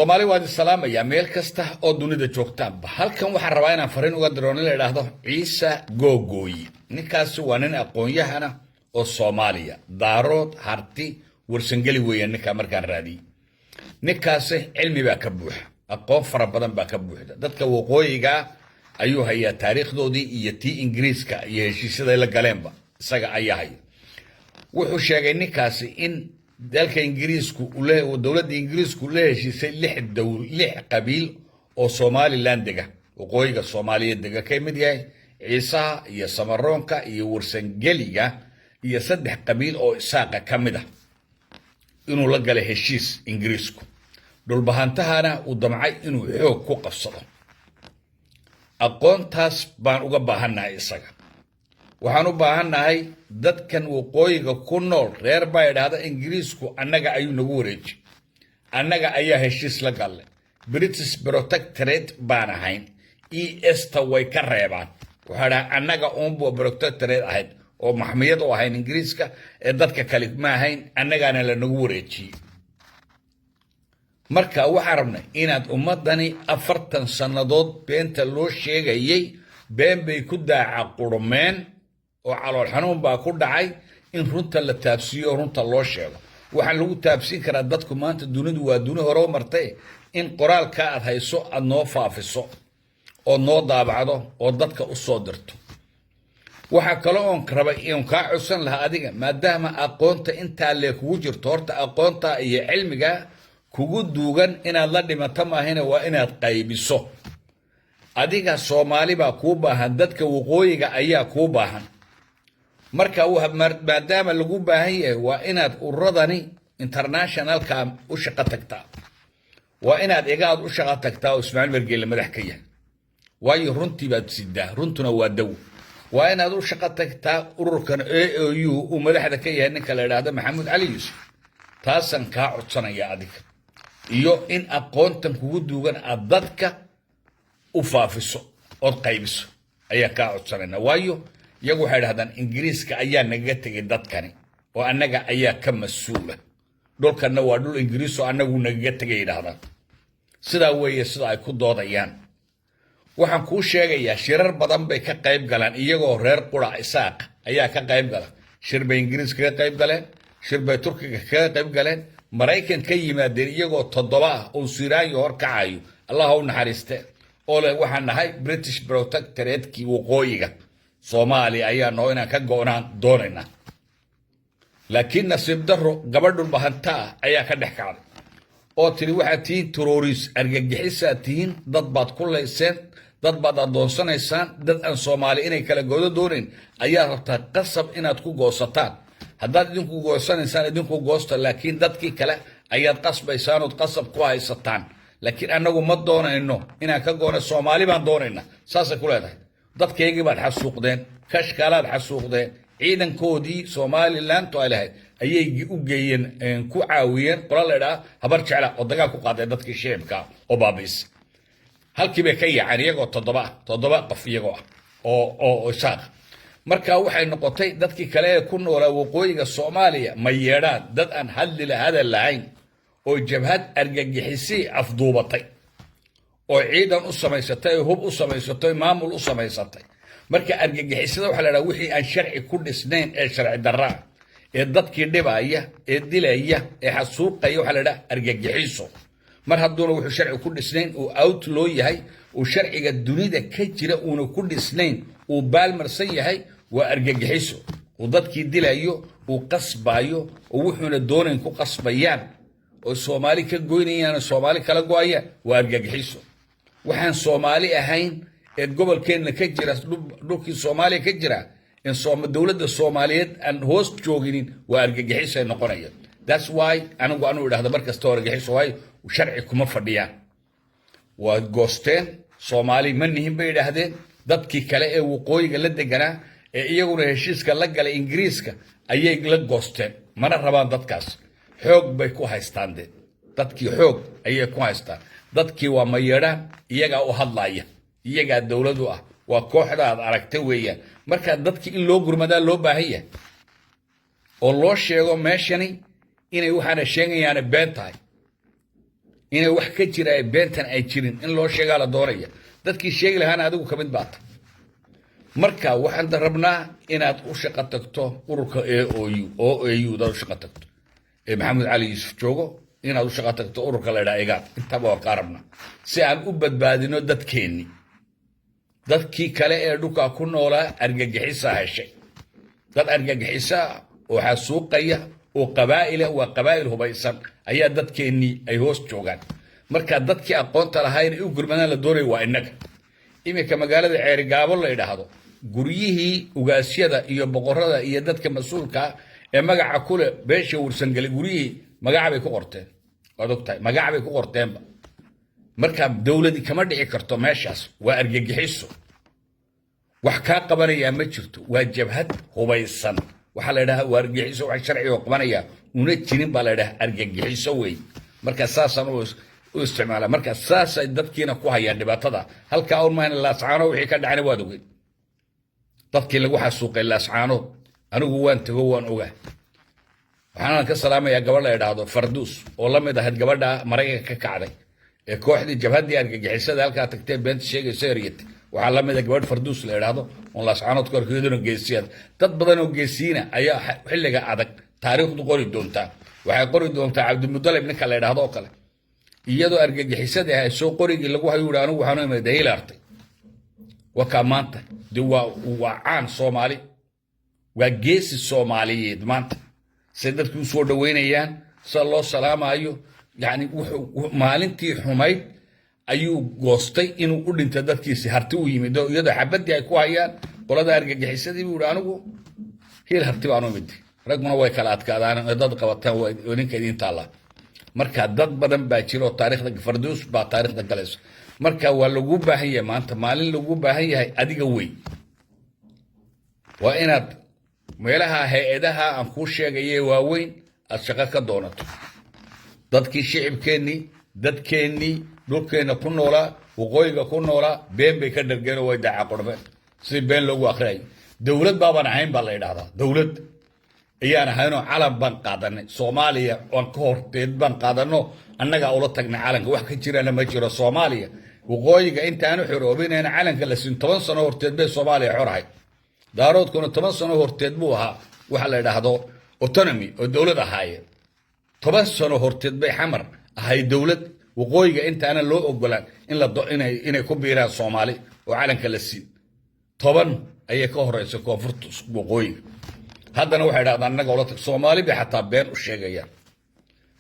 Soomaali waa salaamaya meel kasta oo dunida joogtaanba halkan waxaan rabaa inaan fariin uga diro nin la yiraahdo Ciise Googooyi ninkaas waa nin aqoon-yahana oo Soomaaliya daarood harti warsangeli weeyaan ninka markaan raadiyay ninkaas cilmi baa ka buuxa aqoon fara badan baa ka buuxda dadka waqooyiga ayuu hayaa taariikhdoodii iyo tii Ingiriiska iyo heshiisyada la galeenba isaga ayaa hay wuxuu sheegay ninkaas in dalka Ingiriisku uu dawladda Ingiriisku heshiisay lix qabiil oo Somaliland dega waqooyiga Soomaaliyeed dega ka mid yahay Ciise iyo Samaroonka iyo warsangeliga iyo saddex qabiil oo Isaaqa ka mid ah inuu la galay heshiis Ingiriisku dhulbahantahana uu damcay inuu xoog ku qabsado aqoontaas baan uga baahanahay isaga waxaan u baahanahay dadkan waqooyiga ku nool reer baa yiraahdo Ingiriisku annaga ayuu nagu wareejiyay annaga ayaa heshiis la galay British Protectorate baan ahayn ESTA way ka reebaan waxa annaga uunbo protectorate ahayd oo maxmiyad u ahayn Ingiriiska ee dadka kale ma ahayn annagana la nagu wareejiyay marka waxaan rabnay inaad ummadani 40 sanadood beenta loo sheegayay been bay ku daaca qurmeen oo calool xanuun baa ku dhacay in runta la taabsiyo runta loo sheego waxa lagu taabsin karaa dadku maanta dunidu waa duni hore oo martay in qoraalka aad hayso aad noo faafiso oo noo daabacdo oo dadka u soo dirto waxa kale oo rabay in ka cusub laha adiga maadaama aqoonta inta le kugu jirto horta aqoonta iyo cilmiga kugu duugan inaad la dhimato maahina waa inaad qaybiso adiga Soomaali baa ku baahan dadka waqooyiga ayaa ku baahan marka maadaama lagu baahan yahay waa inaad uradani international ka u shaqo tagtaa waa inaad igaad u shaqo tagtaa Ismaaciil Margeele madax ka yahay waayo runtii baad sidaa runtuna waa daw waa inaad u shaqo tagtaa ururkan AOU uu madaxda ka yahay ninka la yiraahdo Maxamed Cali Yuusuf taasan ka codsanaya adiga iyo in aqoontan kugu duugan aad dadka u faafiso oo qaybiso ayaa ka codsanayna waayo iyagu waxay yiraahdaan Ingiriiska ayaa naga tagay dadkani oo annaga ayaa ka mas'uula dhulkana waa dhul Ingiriis oo annagu naga tagay yiraahdaan sida weeye sida ay ku doodayaan waxaan ku sheegayaa shirar badan bay ka qayb galaan iyagoo reer qura Isaaq ayaa ka qayb gala shir bay Ingiriiska ka qayb galeen shir bay Turkiga ka qayb galeen Mareykan ka yimaadeen iyagoo 7 ah oo Siraayo hor kacayo Allah u naxariiste oo le waxaan nahay British Protectorate ki waqooyiga Soomaali ayaa noo inaan ka go'naan doonayna laakiin nasiib darro gabadhul bahanta ayaa ka dhex kacday oo tiri waxa tii terrorist argagixisa tiin dad baad ku leyseen dad baad adoonsanaysaan dad aan Soomaali inay kala goodo dooneen ayaa rabtaa qasab inaad ku goosataan haddaad idinku goosanaysaan idinku goosta laakiin dadkii kale ayaad qasbaysaan oo qasab ku haysataan laakiin anagu ma doonayno inaan ka goono Soomaali baan doonayna saas ku leedahay dadkeygii baad xasuuqdeen kashkalaad xasuuqdeen ciidankoodii Somaliland oo ilahay ayay u geeyeen ku caawiyeen qolalada habar jecla oo dagaal ku qaaday dadkii sheebka oo baabis halkii bay ka yaaceen iyagoo 7 qof iyagoo oo Isaaq marka waxay noqotay dadkii kale ee ku noolaa waqooyiga Soomaaliya ma yeedhaan dad aan hadal lahayn oo jabhad argagixisay afduubatay oo ciidan u samaysatay hub u samaysatay maamul u samaysatay marka argagixisada waxa la yiraahdaa wixii aan sharci ku dhisnayn ee sharci darra ee dadkii dhibaya ee dilaya ee xasuuqaya waxa la yiraahdaa argagixiso mar hadduu wuxuu sharci ku dhisnayn oo outlaw yahay oo sharciga dunida ka jira uu ku dhisnayn oo baalmarsan yahay waa argagixiso oo dadkii dilayo oo qasbayo oo wuxuuna doonayn ku qasbayaan oo Soomaali ka goynayaan Soomaali kala gooyaan waa argagixiso waxaan Soomaali ahayn ee gobolkeena ka jira dhulkii Soomaaliya ka jira in dawladda Soomaaliyeed aan hoos jooginin waa argagixiso noqonaya that's why anigu idhaahdo markasta argagixiso way sharci kuma fadhiyaan waa goosteen Soomaali ma nihin bay yiraahdeen dadkii kale ee waqooyiga la deganaa ee iyaguna heshiiska la galay Ingiriiska ayay la goosteen mana rabaan dadkaas xoog bay ku haystaan dadkii xoog ayay ku haystaan dadkii waa ma yeedhaan iyaga u hadlaya iyaga dawladu ah waa kooxda aad aragtay weeyaan marka dadkii in loo gurmadaa loo baahan yahay oo loo sheego meeshani inay waxaana sheegayaan been tahay inay wax ka jira ay beentan ay jirin in loo sheegaa la doonaya dadkii sheegi lahaana adigu ka mid baata marka waxaan rabnaa inaad u shaqo tagto ururka AOU dad u shaqo tagto maxamed cali yuusuf joogo inaad u shaqo tagto ururka la yidhaha igaad intaba waa qaarabna si aan u badbaadino dadkeenni dadkii kale ee dhulka ku noolaa argagixisa heshay dad argagixisa oo xasuuqaya oo qabaa'il hubaysan ayaa dadkeenni ay hoos joogaan marka dadkii aqoonta lahayn u gurmadaan la doonay waa innaga imika magaalada Ceerigaabo la yiraahdo guryihii ugaasyada iyo boqorada iyo dadka mas'uulka ee magaca kule beesha warsan gal guryihii magaca bay ku qorteen waad ogtahay magaca bay ku qorteenba marka dawladii kama dhici karto meeshaas waa argagixiso wax ka qabanaya ma jirto waa jabhad hubaysan waxa la yiraahdaa waa argagixiso wax sharci oo qabanaya una jirin baa la yiraahdaa argagixiso way marka saasan u isticmaala marka saasay dadkiina ku hayaan dhibaatada halka oo maan laascaano wixii ka dhacay waad ogay dadkii lagu xasuuqay laascaano anigu waan tago waan ogaa waxaan ka salaamayaa gabadh la yiraahdo Farduus oo la mid ah gabadha Mareykanka ka kacday ee kooxdii jabhadii argagixisada halka tagtay beent sheegaysa eriyad waxa la mid ah gabadh Farduus la yiraahdo oo laascaanood korkeeduna geesiyad dad badan oo geesiina ayaa xilliga adag taariikhdu qori doonta waxay qori doontaa Cabdimudallib ninka la yiraahdo oo kale iyadoo argagixisada ay soo qorigii lagu hayo anigu waxaan u imaaday ilaartay waka maanta waa caan Soomaali waa geesi Soomaaliyeed maanta sidadku soo dhaweynayaan sallallahu salaamayo yani maalintii xumayd ayuu goostay inuu u dhinto dadkiisa harti u yimid iyadoo xabadii ay ku hayaan qolada argagixisadii buu anigu heel harti baan u mid raguna way kala adkaadaan dad qabataan oo ninka idin taala marka dad badan baa jiro taariikhda Farduus baa taariikhda galayso marka waa lagu baahan yahay maanta maalin lagu baahan yahay adiga way waa inaad meelaha hay'adaha aan ku sheegay waaweyn aad shaqo ka doonato dadkii dadkeenni dhulkeena ku noolaa waqooyiga ku noolaa been bay ka dhargeen oo way daaca qurmeen si been loogu akhriyo dawlad baaban ahayn baa la yiraahdaa dawlad ayaan ahaynoo calan baan qaadanay Soomaaliya oo ka horteed baan qaadano annaga ula tagnay calanka wax ka jirana ma jiro Soomaaliya waqooyiga intaanu xoroobinayna calanka la siin 10 sano horteed bay Soomaaliya xorahay daaroodkuna 10 sano horteed buu ahaa waxa la yiraahdo autonomy oo dawlad ahaayeen 10 sano horteed bay xamar ahay dawlad waqooyiga intaana loo ogolaan inay ku biiraan Soomaali oo calanka la siin 10 ayay ka horeyso koonfurta waqooyiga haddana waxay yiraahdaan annaga ula tag Soomaali bi xataa been u sheegayaan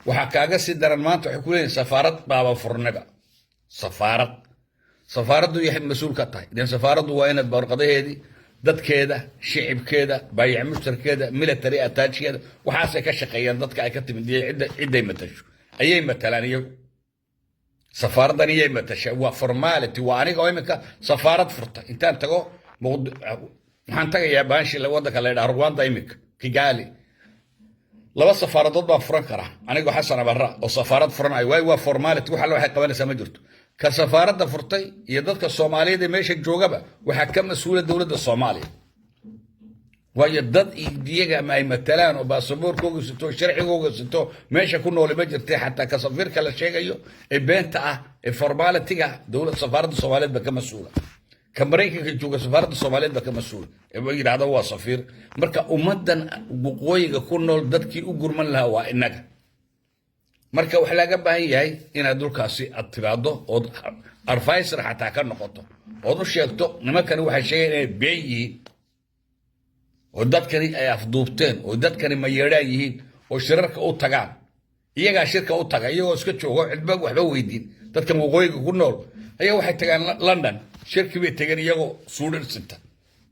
waxa kaaga si daran maanta waxay ku leeyihiin safaarad baaba furnaba safaaradu yahay mas'uul ka tahay idan safaaradu waa inaad barqadaheedii dadkeeda shicibkeeda baayac mushtarkeeda military attachkeeda waxaasay ka shaqeeyaan dadka ay ka timid ciiday matasho ayay matalaan iyagu safaaraddan ayay matasha waa formality waa aniga oo imika safaarad furta intaan tago waxaan tagayaa baanshi la wadanka la yiraahdo Rwanda imika Kigali laba safaaradood baan furan karaa aniga Xasan Barra oo safaarad furanay waa formality waxa loo qabanaysaa ma jirto ka safaaradda furtay iyo dadka Soomaaliyeed ee meesha joogaba waxa ka mas'uul dawladda Soomaaliya waayo dad iyaga ma ay matalaan oo baasaboorkooda sito sharcigooda sito meesha ku nool ma jirtay xataa ka safiirka la sheegayo ee beenta ah ee formality-ga dawladda safaaradda Soomaaliyeed ba ka mas'uula ka Mareykanka jooga safaaradda Soomaaliyeed ba ka mas'uul ee way yiraahdo waa safiir marka ummadan waqooyiga ku nool dadkii u gurman lahaa waa inaga marka wax laga baahan yahay inaad dhulkaasi aad tiraado oo advisor xataa ka noqoto oo u sheegto nimankani waxay sheegeen inay been yihiin oo dadkani ay afduubteen oo dadkani ma yeedhaan yihiin oo shirarka u tagaan iyagaa shirka u taga iyagoo iska joogo cidba waxba weydiin dadkan waqooyiga ku nool ayaa waxay tagaan London shirkii bay tageen iyagoo Suudaan sinta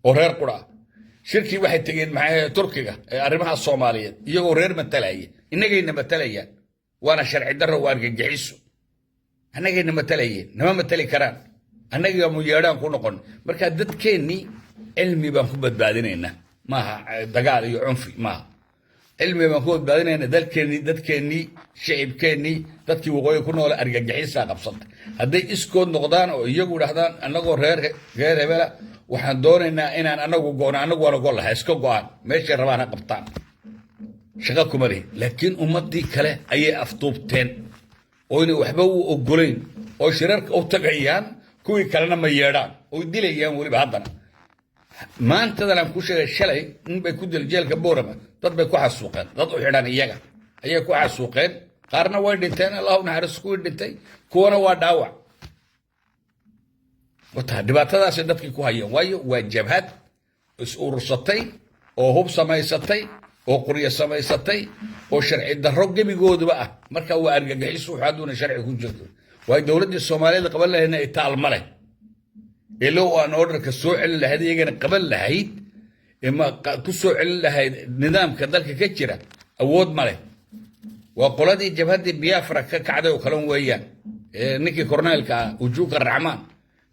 oo reer qura shirkii waxay tageen maxay Turkiga ee arrimaha Soomaaliyeed iyagoo reer matalaya inagayna matalaya وانا شرعي درو وارجعيسو anagayna matalayeen nama matali karaan anaga mu yeedaan ku noqon marka dadkeeni cilmi baan ku badbaadinayna maaha dagaal iyo cunfi maaha cilmi baan ku badbaadinayna dadkeeni shicibkeeni dadkii waqooyi ku nool argagixisa qabsatay haday iskood noqdaan oo iyagu dhahdaan anagoo reer hebela waxaan doonaynaa inaan anagu go'aan anagu wala gol lahaa iska go'aan meesha rabaan qabtaan shaqa kumari laakiin ummadii kale ayay afduubteen وين وحبوا وقولين وشرارك أو تقعيان كوي كلنا ميادان ويدليان ولي بهضنا ما أنت ذا لم كوش الشلي إن بيكون الرجال كبورما ضد بيكون على السوقين ضد وحدان إياها هي كو على السوقين قارنا ويدتين الله نحرس كويدتين كونا وداوع وتا دبعتها سيدتك كوهاية وايو وجبهات urursaday oo hub samaysatay oo qoriyo samaysatay oo sharci darro gebigooduba ah marka waa argagaxis waxa doona sharci ku jirto way dawladda Soomaaliyeed qaban lahayd inay taal male ilo aan orderka soo celin lahayd iyagana qaban lahayd ima ku soo celin lahayd nidaamka dalka ka jira awood male waa qoladii jabhadii Biafra ka kacday oo kala weeyaan ninkii korneelka ujuuka Raxmaan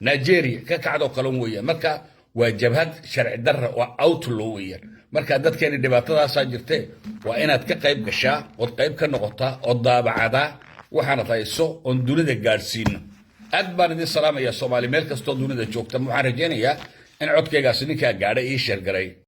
Nigeria ka kacday oo kala weeyaan marka وجبهات شرع الدرة وأوتلوية مركز دت كان الدباتة ساجرته وإنها كقيب قشاء والقيب كنقطة والضابع هذا وحنا طيسو وندون ذا جالسين أدبر دي السلام يا صومالي ملك استودون ذا جوكتا محرجين يا إن عدك جالسين كجارة إيش الجري